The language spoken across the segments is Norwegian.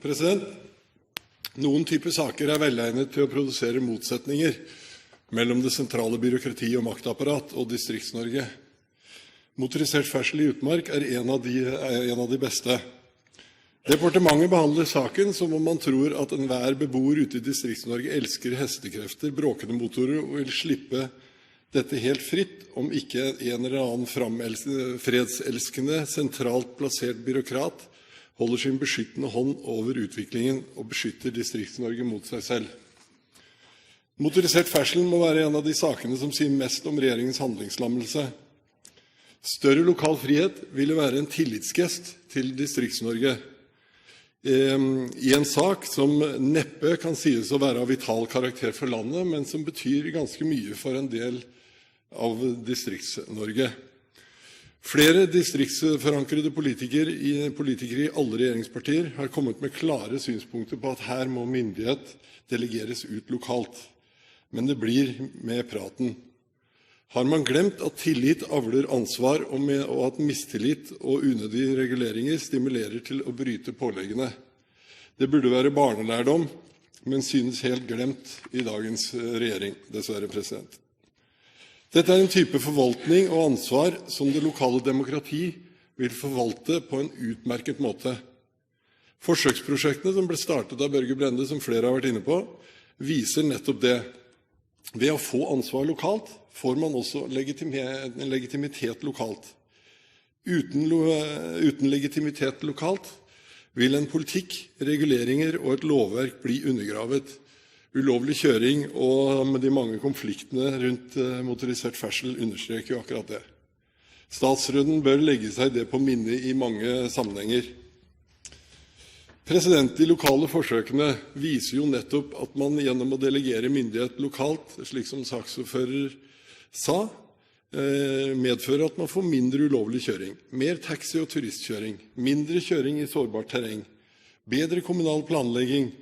President, noen typer saker velegnet til å produsere motsetninger mellom det sentrale byråkrati og maktapparat og Distrikts-Norge. Motorisert ferdsel i utmark en av de beste. Departementet behandler saken som om man tror at enhver beboer ute i Distrikts-Norge elsker hestekrefter, bråkende motorer og vil slippe dette helt fritt om ikke en eller annen fredselskende, sentralt plassert byråkrat holder sin beskyttende hånd over utviklingen og beskytter Distrikts-Norge mot seg selv. Motorisert ferdsel må være en av de sakene som sier mest om regjeringens handlingslammelse. Større lokal frihet ville være en tillitsgest til Distrikts-Norge i en sak som neppe kan sies å være av vital karakter for landet, men som betyr ganske mye for en del av Distrikts-Norge. Flere distriktsforankrede politikere i alle regjeringspartier har kommet med klare synspunkter på at her må myndighet delegeres ut lokalt. Men det blir med praten. Har man glemt at tillit avler ansvar, og at mistillit og unødige reguleringer stimulerer til å bryte påleggene? Det burde være barnelærdom, men synes helt glemt i dagens regjering, dessverre. Dette er en type forvaltning og ansvar som det lokale demokrati vil forvalte på en utmerket måte. Forsøksprosjektene som ble startet av Børge Brende, som flere har vært inne på, viser nettopp det. Ved å få ansvar lokalt får man også legitimitet lokalt. Uten legitimitet lokalt vil en politikk, reguleringer og et lovverk bli undergravet. Ulovlig kjøring og med de mange konfliktene rundt motorisert ferdsel understreker jo akkurat det. Statsråden bør legge seg det på minne i mange sammenhenger. De lokale forsøkene viser jo nettopp at man gjennom å delegere myndighet lokalt, slik som saksordfører sa, medfører at man får mindre ulovlig kjøring, mer taxi- og turistkjøring, mindre kjøring i sårbart terreng, bedre kommunal planlegging,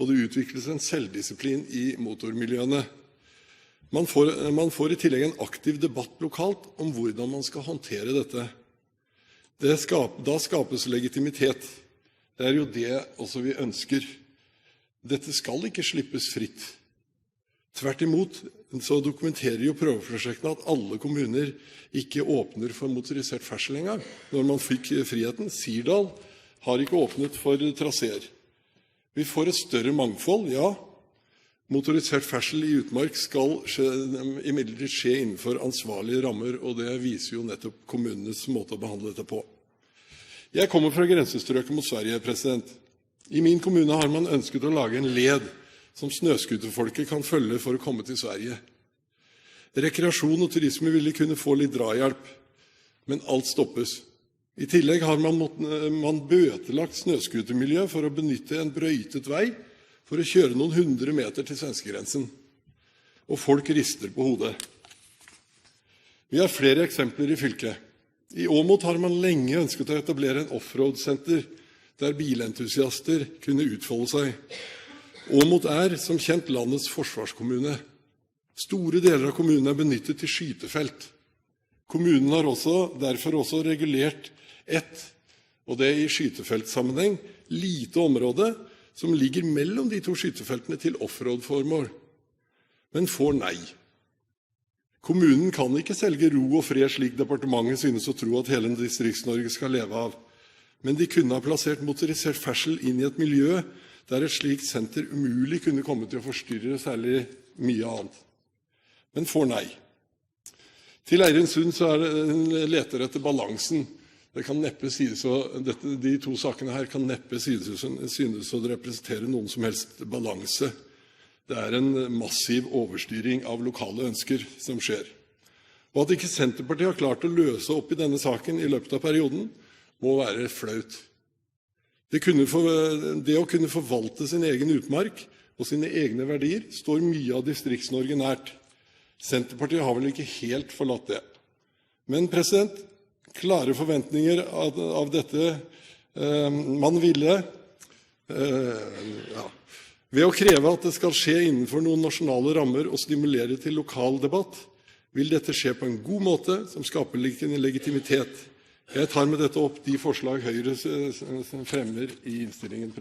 og det utvikles en selvdisiplin i motormiljøene. Man får i tillegg en aktiv debatt lokalt om hvordan man skal håndtere dette. Da skapes legitimitet. Det er jo det også vi ønsker. Dette skal ikke slippes fritt. Tvert imot så dokumenterer jo prøveprosjektene at alle kommuner ikke åpner for motorisert ferdsel engang. Når man fikk friheten, Sirdal har ikke åpnet for traseer. Vi får et større mangfold, ja. Motorisert ferdsel i utmark skal imidlertid skje innenfor ansvarlige rammer, og det viser jo nettopp kommunenes måte å behandle dette på. Jeg kommer fra grensestrøket mot Sverige. I min kommune har man ønsket å lage en led som snøskuterfolket kan følge for å komme til Sverige. Rekreasjon og turisme ville kunne få litt drahjelp, men alt stoppes. I tillegg har man bøtelagt snøskutermiljø for å benytte en brøytet vei for å kjøre noen 100 meter til svenskegrensen. Og folk rister på hodet. Vi har flere eksempler i fylket. I Åmot har man lenge ønsket å etablere en offroad-senter der bilentusiaster kunne utfolde seg. Åmot er, som kjent, landets forsvarskommune. Store deler av kommunen er benyttet til skytefelt. Kommunen har derfor også regulert og det i skytefeltsammenheng, lite område som ligger mellom de to skytefeltene til offroad-formål, men får nei. Kommunen kan ikke selge ro og fred slik departementet synes å tro at hele Distrikts-Norge skal leve av, men de kunne ha plassert motorisert ferdsel inn i et miljø der et slikt senter umulig kunne komme til å forstyrre særlig mye annet. Men får nei. Til Eirinsund så leter etter balansen. Det kan neppe sies de to sakene her kan neppe synes å representere noen som helst balanse. Det er en massiv overstyring av lokale ønsker som skjer. Og at ikke Senterpartiet har klart å løse opp i denne saken i løpet av perioden, må være flaut. Det å kunne forvalte sin egen utmark og sine egne verdier står mye av Distrikts-Norge nært. Senterpartiet har vel ikke helt forlatt det. Men klare forventninger av dette man ville ved å kreve at det skal skje innenfor noen nasjonale rammer og stimulere til lokal debatt, vil dette skje på en god måte som skaper legitimitet. Jeg tar med dette opp de forslag Høyre fremmer i innstillingen.